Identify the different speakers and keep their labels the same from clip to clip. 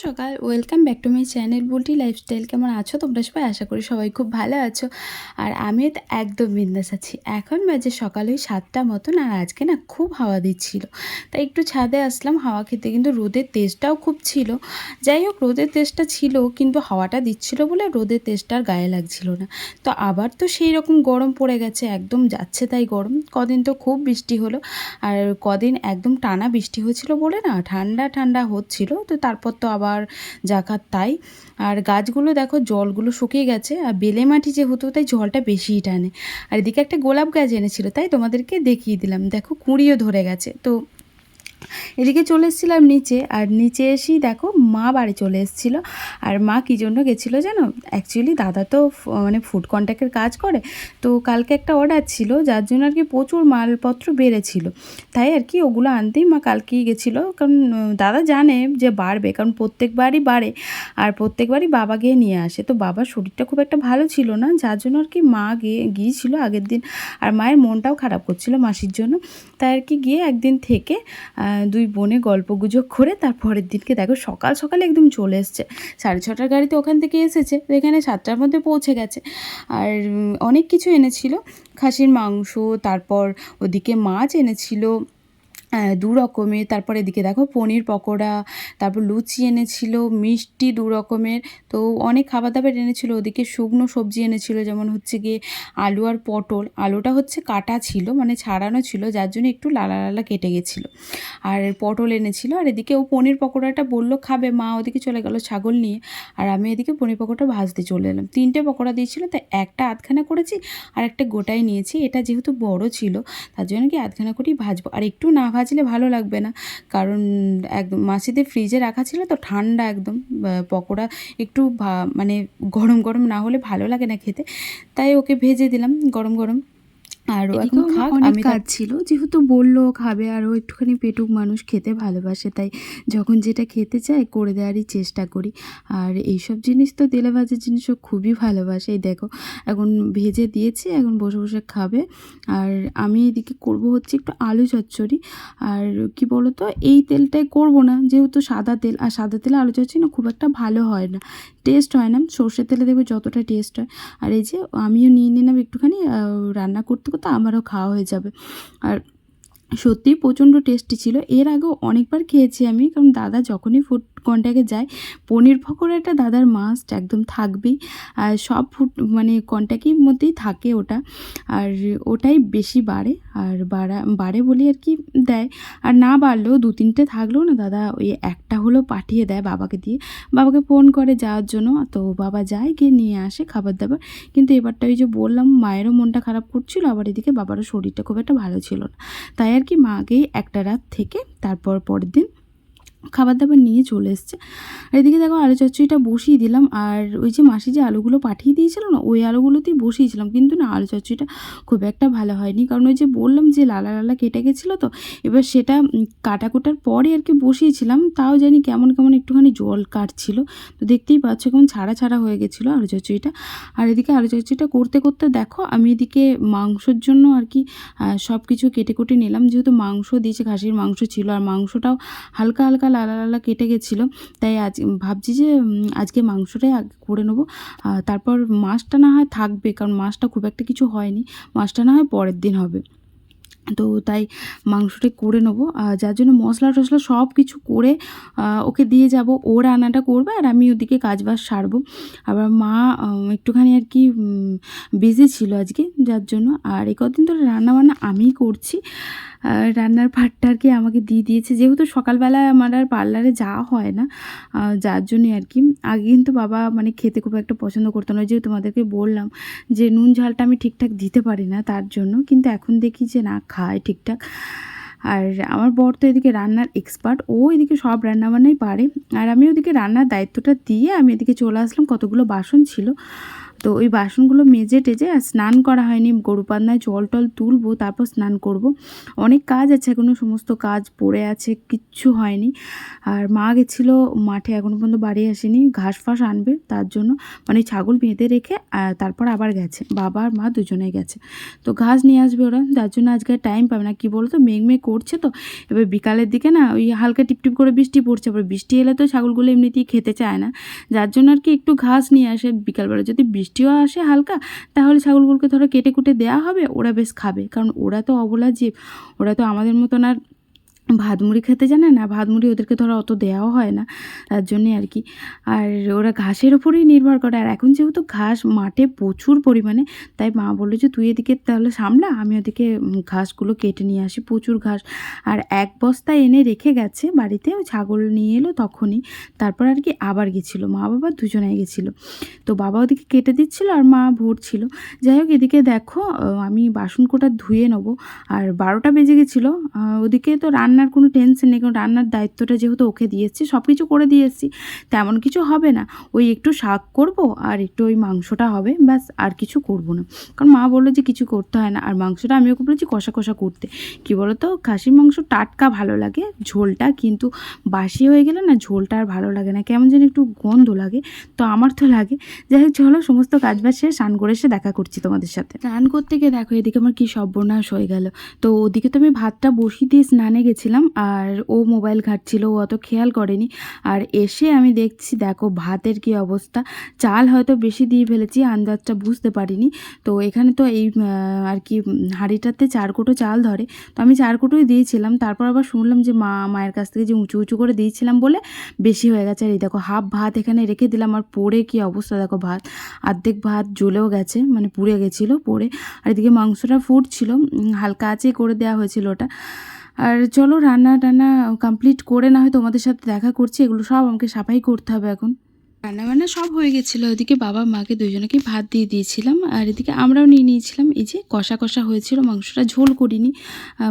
Speaker 1: সকাল, welcome back to my channel Bulti lifestyle. কেমন আছো তোমরা সবাই? আশা করি সবাই খুব ভালো আছো। আর আমিও তো একদম বিন্দাস আছি। এখন বাজে সকাল ওই 7টা মতন, আর আজকে না খুব হাওয়া দিচ্ছিল, তাই একটু ছাদে আসলাম হাওয়া খেতে। কিন্তু রোদের তেজটাও খুব ছিল। যাই হোক, রোদের তেজটা ছিল কিন্তু হাওয়াটা দিচ্ছিল বলে রোদের তেজটা আর গায়ে লাগছিল না। তো আবার তো সেই রকম গরম পড়ে গেছে, একদম যাচ্ছে তাই গরম। কদিন তো খুব বৃষ্টি হলো, আর কদিন একদম টানা বৃষ্টি হয়েছিল বলে না ঠান্ডা ঠান্ডা হচ্ছিল। তো তারপর তো আবার জাকাত তাই। আর গাছগুলো দেখো জলগুলো শুকিয়ে গেছে, আর বেলে মাটি যেহেতু তাই জলটা বেশিই টানে। আর এদিকে একটা গোলাপ গাছ এনেছিল, তাই তোমাদেরকে দেখিয়ে দিলাম। দেখো কুঁড়িও ধরে গেছে। তো এদিকে চলে এসেছিলাম নিচে, আর নিচে এসেই দেখো মা বাড়ি চলে এসেছিলো। আর মা কী জন্য গেছিলো জানো? অ্যাকচুয়ালি দাদা তো মানে ফুড কন্ট্যাক্টের কাজ করে, তো কালকে একটা অর্ডার ছিল যার জন্য আর কি প্রচুর মালপত্র বেড়েছিল। তাই আর কি ওগুলো আনতেই মা কালকেই গেছিলো। কারণ দাদা জানে যে বাড়বে, কারণ প্রত্যেকবারই বাড়ে, আর প্রত্যেকবারই বাবা গিয়ে নিয়ে আসে। তো বাবার শরীরটা খুব একটা ভালো ছিল না, যার জন্য আর কি মা গিয়েছিল আগের দিন। আর মায়ের মনটাও খারাপ করছিল মাসির জন্য, তাই আর কি গিয়ে একদিন থেকে দুই বোনে গল্পগুজব করে তারপরের দিনকে দেখো সকাল সকালে একদম চলে এসছে। 6:30টার গাড়িতে ওখান থেকে এসেছে, তো এখানে 7টার মধ্যে পৌঁছে গেছে। আর অনেক কিছু এনেছিল, খাসির মাংস, তারপর ওদিকে মাছ এনেছিল 2 রকমের। তারপর এদিকে দেখো পনির পকোড়া, তারপর লুচি এনেছিল, মিষ্টি 2 রকমের। তো অনেক খাবার দাবার এনেছিল। ওদিকে শুকনো সবজি এনেছিল, যেমন হচ্ছে গিয়ে আলু আর পটল। আলুটা হচ্ছে কাটা ছিল, মানে ছাড়ানো ছিল, যার জন্য একটু লালা লালা কেটে গেছিলো। আর পটল এনেছিল। আর এদিকে ও পনির পকোড়াটা বললো খাবে, মা ওদিকে চলে গেল ছাগল নিয়ে, আর আমি এদিকে পনির পকোড়া ভাজতে চলে এলাম। 3টে পকোড়া দিয়েছিল, তাই একটা আধখানা করেছি, আর একটা গোটাই নিয়েছি। এটা যেহেতু বড় ছিল তার জন্য কি আধখানা করেই ভাজবো। আর একটু না ভাজলে ভালো লাগবে না, কারণ একদম মাসিদের ফ্রিজে রাখা ছিল তো ঠান্ডা একদম। পকোড়া একটু মানে গরম গরম না হলে ভালো লাগে না খেতে, তাই ওকে ভেজে দিলাম গরম গরম। আর ও এখন খাক। অনেক কাজ ছিল, যেহেতু বললো খাবে, আর ও একটুখানি পেটুক মানুষ, খেতে ভালোবাসে, তাই যখন যেটা খেতে চায় করে দেওয়ারই চেষ্টা করি। আর এইসব জিনিস তো তেলে ভাজার জিনিসও খুবই ভালোবাসে। এই দেখো এখন ভেজে দিয়েছি, এখন বসে বসে খাবে। আর আমি এদিকে করব হচ্ছে একটু আলু চচ্চড়ি। আর কি বলো তো, এই তেলটাই করব না, যেহেতু সাদা তেল, আর সাদা তেলে আলু চচ্চড়ি না খুব একটা ভালো হয় না, টেস্ট হয় না। সর্ষের তেলে দেখবে যতটা টেস্ট হয়। আর এই যে আমিও নিয়ে নিলাম একটুখানি, রান্না করতে করতে আমারও খাওয়া হয়ে যাবে। আর সত্যিই প্রচণ্ড টেস্টি ছিল। এর আগেও অনেকবার খেয়েছি আমি, কারণ দাদা যখনই ফুড কন্ট্যাক্টে যায় পনির পকোড়াটা দাদার মাস্ট একদম থাকবেই। আর সব ফুড মানে কন্ট্যাক্টের মধ্যেই থাকে ওটা, আর ওটাই বেশি বাড়ে। আর বাড়ে বলে আর কি দেয়। আর না বাড়লেও 2-3টে থাকলেও না দাদা ওই একটা হলেও পাঠিয়ে দেয় বাবাকে দিয়ে। বাবাকে ফোন করে যাওয়ার জন্য, তো বাবা যায়, গিয়ে নিয়ে আসে খাবার দাবার। কিন্তু এবারটা ওই যে বললাম মায়েরও মনটা খারাপ করছিল, আবার এদিকে বাবারও শরীরটা খুব একটা ভালো ছিল না, তাই আর কি মাকেই একটা রাত থেকে তারপর পরের দিন খাবার দাবার নিয়ে চলে এসছে। আর এদিকে দেখো আলু চচ্চড়িটা বসিয়ে দিলাম। আর ওই যে মাসি যে আলুগুলো পাঠিয়ে দিয়েছিল না, ওই আলুগুলোতেই বসিয়েছিলাম, কিন্তু না আলু চচ্চড়িটা খুব একটা ভালো হয়নি, কারণ ওই যে বললাম যে লালা লালা কেটে গেছিলো। তো এবার সেটা কাটাকুটার পরে আর কি বসিয়েছিলাম, তাও জানি কেমন কেমন একটুখানি জল কাটছিল। তো দেখতেই পাচ্ছ কেমন ছাড়া ছাড়া হয়ে গেছিলো আলু চচ্চড়িটা। আর এদিকে আলু চচ্চড়িটা করতে করতে দেখো আমি এদিকে মাংসর জন্য আর কি সব কিছু কেটে কুটে নিলাম, যেহেতু মাংস দিয়েছে, খাসির মাংস ছিল, আর মাংসটাও হালকা হালকা লালা লালা কেটে গেছিলো। তাই আজ ভাবছি যে আজকে মাংসটাই আগে করে নেবো, তারপর মাছটা না হয় থাকবে, কারণ মাছটা খুব একটা কিছু হয়নি, মাছটা না হয় পরের দিন হবে। তো তাই মাংসটা করে নেবো, যার জন্য মশলা টশলা সব কিছু করে ওকে দিয়ে যাব, ও রান্নাটা করবে, আর আমি ওদিকে কাজবাজ সারবো। আবার মা একটুখানি আর কি বিজি ছিল আজকে, যার জন্য। আর এই কদিন ধরে রান্নাবান্না আমিই করছি, রান্নার ভাতটা আর কি আমাকে দিয়ে দিয়েছে, যেহেতু সকালবেলায় আমার আর পার্লারে যাওয়া হয় না, যার জন্যই আর কি। আগে কিন্তু বাবা মানে খেতে খুব একটা পছন্দ করতো না, যেহেতু তোমাদেরকে বললাম যে নুন ঝালটা আমি ঠিকঠাক দিতে পারি না, তার জন্য। কিন্তু এখন দেখি যে না, খায় ঠিকঠাক। আর আমার বর তো এদিকে রান্নার এক্সপার্ট, ও এদিকে সব রান্নাবান্নাই পারে। আর আমি ওদিকে রান্নার দায়িত্বটা দিয়ে আমি এদিকে চলে আসলাম, কতগুলো বাসন ছিল। তো ওই বাসনগুলো মেজে টেজে আর স্নান করা হয়নি, গরু পান্নায় জল টল তুলবো, তারপর স্নান করব। অনেক কাজ আছে এখনও, সমস্ত কাজ পড়ে আছে, কিচ্ছু হয়নি। আর মা গেছিলো মাঠে, এখনও পর্যন্ত বাড়ি আসেনি, ঘাস ফাস আনবে তার জন্য, মানে ছাগল বেঁধে রেখে তারপর আবার গেছে, বাবা আর মা দুজনেই গেছে। তো ঘাস নিয়ে আসবে ওরা, তার জন্য আজকে টাইম পাবে না। কী বলতো, মেঘ করছে তো, এবার বিকালের দিকে না ওই হালকা টিপটিপ করে বৃষ্টি পড়ছে, আবার বৃষ্টি এলে তো ছাগলগুলো এমনিতেই খেতে চায় না, যার জন্য আর কি একটু ঘাস নিয়ে আসে বিকালবেলা। যদি বৃষ্টিও আসে হালকা, তাহলে ছাগলগুলোকে ধরো কেটে কুটে দেওয়া হবে, ওরা বেশ খাবে, কারণ ওরা তো অবলা জীব, ওরা তো আমাদের মতন আর ভাত মুড়ি খেতে জানে না, ভাত মুড়ি ওদেরকে ধরো অত দেওয়াও হয় না, তার জন্যে আর কি। আর ওরা ঘাসের ওপরেই নির্ভর করে। আর এখন যেহেতু ঘাস মাঠে প্রচুর পরিমাণে, তাই মা বললো যে তুই এদিকে তাহলে সামলা, আমি ওদিকে ঘাসগুলো কেটে নিয়ে আসি, প্রচুর ঘাস। আর এক বস্তা এনে রেখে গেছে বাড়িতে, ওই ছাগল নিয়ে এলো তখনই, তারপর আর কি আবার গেছিলো, মা বাবা দুজনেই গেছিলো। তো বাবা ওদিকে কেটে দিচ্ছিলো আর মা ভরছিল। যাই হোক, এদিকে দেখো আমি বাসন কোটা ধুয়ে নেবো, আর 12টা বেজে গেছিলো। ওদিকে তো রান্নার কোনো টেনশন নেই, কারণ রান্নার দায়িত্বটা যেহেতু ওকে দিয়েছি, সব কিছু করে দিয়েছি, তেমন কিছু হবে না। ওই একটু শাক করব আর একটু ওই মাংসটা হবে, ব্যাস, আর কিছু করব না। কারণ মা বললো যে কিছু করতে হয় না। আর মাংসটা আমি ওকে বলেছি কষা কষা করতে। কী বলো তো, খাসির মাংস টাটকা ভালো লাগে ঝোলটা, কিন্তু বাসি হয়ে গেলে না ঝোলটা আর ভালো লাগে না, কেমন যেন একটু গন্ধ লাগে, তো আমার তো লাগে। যাই হোক, চলো সমস্ত কাজবাজ শেষে স্নান করে এসে দেখা করছি তোমাদের সাথে। স্নান করতে গিয়ে দেখো এদিকে আমার কী সর্বনাশ হয়ে গেল। তো ওদিকে তো আমি ভাতটা বসিয়ে দিয়ে স্নানে গেছিলাম, আর ও মোবাইল ঘাঁটছিল, ও অত খেয়াল করেনি। আর এসে আমি দেখছি, দেখো ভাতের কি অবস্থা, চাল হয়তো বেশি দিয়ে ফেলেছি, আন্দাজটা বুঝতে পারিনি। তো এখানে তো এই আর কি হাঁড়িটাতে 4 কোটো চাল ধরে, তো আমি 4 কোটোই দিয়েছিলাম। তারপর আবার শুনলাম যে মায়ের কাছ থেকে যে উঁচু উঁচু করে দিয়েছিলাম বলে বেশি হয়ে গেছে। আর এই দেখো হাফ ভাত এখানে রেখে দিলাম, আর পড়ে কি অবস্থা দেখো, ভাত অর্ধেক ভাত জ্বলেও গেছে, মানে পুড়ে গেছিলো পড়ে। আর এদিকে মাংসটা ফুটছিল, হালকা আঁচে করে দেওয়া হয়েছিল ওটা। আর চলো রান্না টান্না কমপ্লিট করে না হয় তোমাদের সাথে দেখা করছি, এগুলো সব আমাকে সাফাই করতে হবে এখন। রান্নাবান্না সব হয়ে গেছিলো, ওইদিকে বাবা মাকে দুজনকে ভাত দিয়ে দিয়েছিলাম, আর এদিকে আমরাও নিয়ে নিয়েছিলাম। এই যে কষা কষা হয়েছিল, মাংসটা ঝোল করিনি,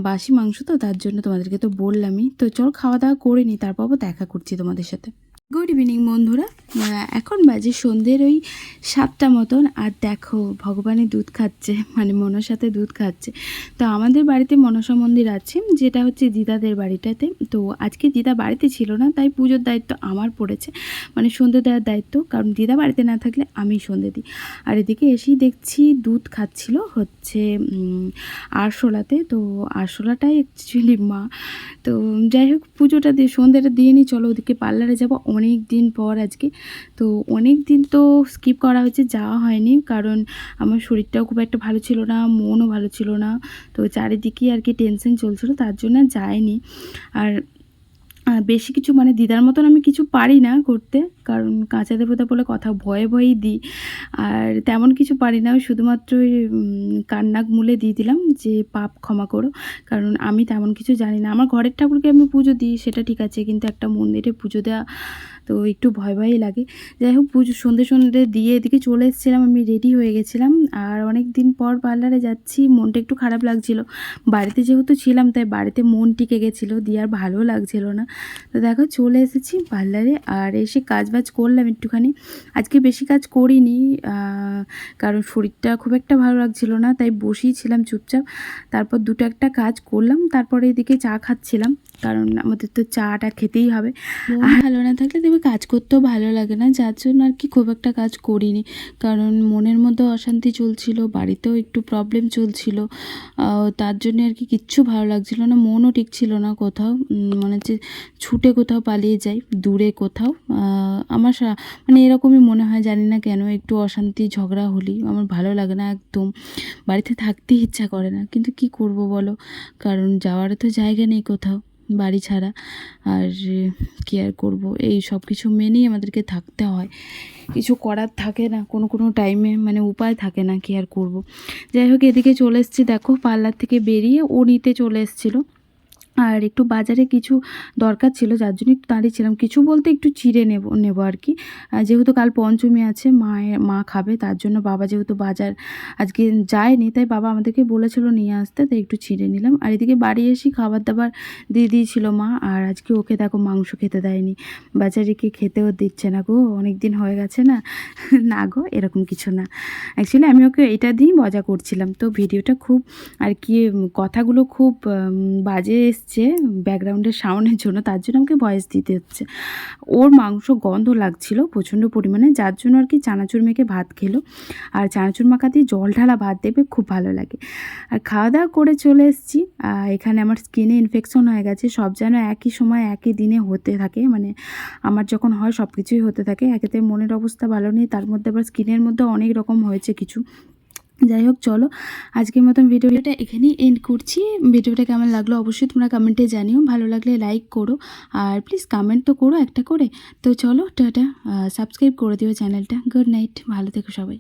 Speaker 1: বাসি মাংস তো, তার জন্য তোমাদেরকে তো বললামই। তো চলো খাওয়া দাওয়া করে নিই, তারপর দেখা করছি তোমাদের সাথে। গুড ইভিনিং বন্ধুরা, এখন বাজে সন্ধ্যের ওই 7টা মতন। আর দেখো ভগবানের দুধ খাচ্ছে, মানে মনসাতে দুধ খাচ্ছে। তো আমাদের বাড়িতে মনসা মন্দির আছে, যেটা হচ্ছে দিদাদের বাড়িটাতে। তো আজকে দিদা বাড়িতে ছিল না, তাই পুজোর দায়িত্ব আমার পড়েছে, মানে সন্ধ্যে দেওয়ার দায়িত্ব, কারণ দিদা বাড়িতে না থাকলে আমি সন্ধ্যে দিই। আর এদিকে এসেই দেখছি দুধ খাচ্ছিল হচ্ছে আরশোলাতে। তো আরশোলাটাই অ্যাকচুয়ালি মা। তো যাই হোক, পুজোটা দিয়ে সন্ধ্যেটা দিয়ে নিই, চলো ওদিকে পার্লারে যাব অনেক দিন পর আজকে। তো অনেক দিন তো স্কিপ করা হয়েছে, যাওয়া হয়নি, কারণ আমার শরীরটাও খুব একটা ভালো ছিল না, মনও ভালো ছিল না। তো চারিদিকেই আর কি টেনশন চলছিল, তার জন্য যাইনি। আর বেশি কিছু মানে দিদার মতন আমি কিছু পারি না করতে, কারণ কাঁচা দেবতা বলে কথা, ভয়ে ভয়েই দিই। আর তেমন কিছু পারি না, শুধুমাত্র ওই কান্নাক মূলে দিয়ে দিলাম যে পাপ ক্ষমা করো, কারণ আমি তেমন কিছু জানি না। আমার ঘরের ঠাকুরকে আমি পুজো দিই, সেটা ঠিক আছে, কিন্তু একটা মন্দিরে পুজো দেওয়া তো একটু ভয় ভয়ই লাগে। যাই হোক, পুজো সন্ধে দিয়ে এদিকে চলে এসেছিলাম, আমি রেডি হয়ে গেছিলাম। আর অনেক দিন পর পার্লারে যাচ্ছি, মনটা একটু খারাপ লাগছিল, বাড়িতে যেহেতু ছিলাম তাই বাড়িতে মন টিকে গেছিলো, দিয়ে আর ভালো লাগছিল না। তো দেখো চলে এসেছি পার্লারে, আর এসে কাজবাজ করলাম একটুখানি। আজকে বেশি কাজ করিনি, কারণ শরীরটা খুব একটা ভালো লাগছিল না, তাই বসেই ছিলাম চুপচাপ। তারপর দুটো একটা কাজ করলাম, তারপরে এদিকে চা খাচ্ছিলাম, কারণ আমাদের তো চাটা খেতেই হবে। আর ভালো না থাকলে দেখবে কাজ করতেও ভালো লাগে না, যার জন্য আর কি খুব একটা কাজ করিনি, কারণ মনের মধ্যে অশান্তি চলছিল, বাড়িতেও একটু প্রবলেম চলছিল, তার জন্য আর কি কিচ্ছু ভালো লাগছিল না, মনও ঠিক ছিল না কোথাও, মনে হচ্ছে ছুটে কোথাও পালিয়ে যাই দূরে কোথাও। আমার মানে এরকমই মনে হয়, জানি না কেন, একটু অশান্তি ঝগড়া হলেই আমার ভালো লাগে না একদম, বাড়িতে থাকতেই ইচ্ছা করে না। কিন্তু কি করব বলো, কারণ যাওয়ারও তো জায়গা নেই কোথাও বাড়ি ছাড়া। আর কী আর করবো, এই সব কিছু মেনেই আমাদেরকে থাকতে হয়, কিছু করার থাকে না কোনো টাইমে, মানে উপায় থাকে না, কী আর করবো। যাই হোক, এদিকে চলে এসেছি, দেখো পার্লার থেকে বেরিয়ে ও নিতে চলে এসেছিলো, আর একটু বাজারে কিছু দরকার ছিল, যার জন্য একটু দাঁড়িয়েছিলাম। কিছু বলতে একটু চিড়ে নেব আর কি। যেহেতু কাল পঞ্চমী আছে, মা খাবে, তার জন্য বাবা যেহেতু বাজার আজকে যায়নি, তাই বাবা আমাদেরকে বলেছিল নিয়ে আসতে, তাই একটু চিড়ে নিলাম। আর এদিকে বাড়ি এসে খাবার-দাবার দিয়ে দিয়েছিল মা। আর আজকে ওকে দেখো মাংস খেতে দেয়নি। বেচারিকে খেতেও দিচ্ছে না গো, অনেক দিন হয়ে গেছে না। না গো, এরকম কিছু না। অ্যাকচুয়ালি আমি ওকে এটা দিয়েই মজা করছিলাম। তো ভিডিওটা খুব আর কি কথাগুলো খুব বাজে এসছে ব্যাকগ্রাউন্ডের সাউন্ডের জন্য, তার জন্য আমাকে ভয়েস দিতে হচ্ছে। ওর মাংস গন্ধ লাগছিল প্রচণ্ড পরিমাণে, যার জন্য আর কি চানাচুর মেখে ভাত খেলো। আর চানাচুর মাখা দিয়ে জল ঢালা ভাত দেবে, খুব ভালো লাগে। আর খাওয়া দাওয়া করে চলে এসেছি। এখানে আমার স্কিনে ইনফেকশন হয়ে গেছে, সব যেন একই সময় একই দিনে হতে থাকে, মানে আমার যখন হয় সব কিছুই হতে থাকে। একেতে মনের অবস্থা ভালো নেই, তার মধ্যে আবার স্কিনের মধ্যে অনেক রকম হয়েছে কিছু। যাই হোক, চলো আজকের মতন ভিডিওটা এখানেই এন্ড করছি। ভিডিওটা কেমন লাগলো অবশ্যই তোমরা কমেন্টে জানিও, ভালো লাগলে লাইক করো, আর প্লিজ কমেন্ট তো করো একটা করে। তো চলো টাটা, সাবস্ক্রাইব করে দিও চ্যানেলটা। গুড নাইট, ভালো থেকো সবাই।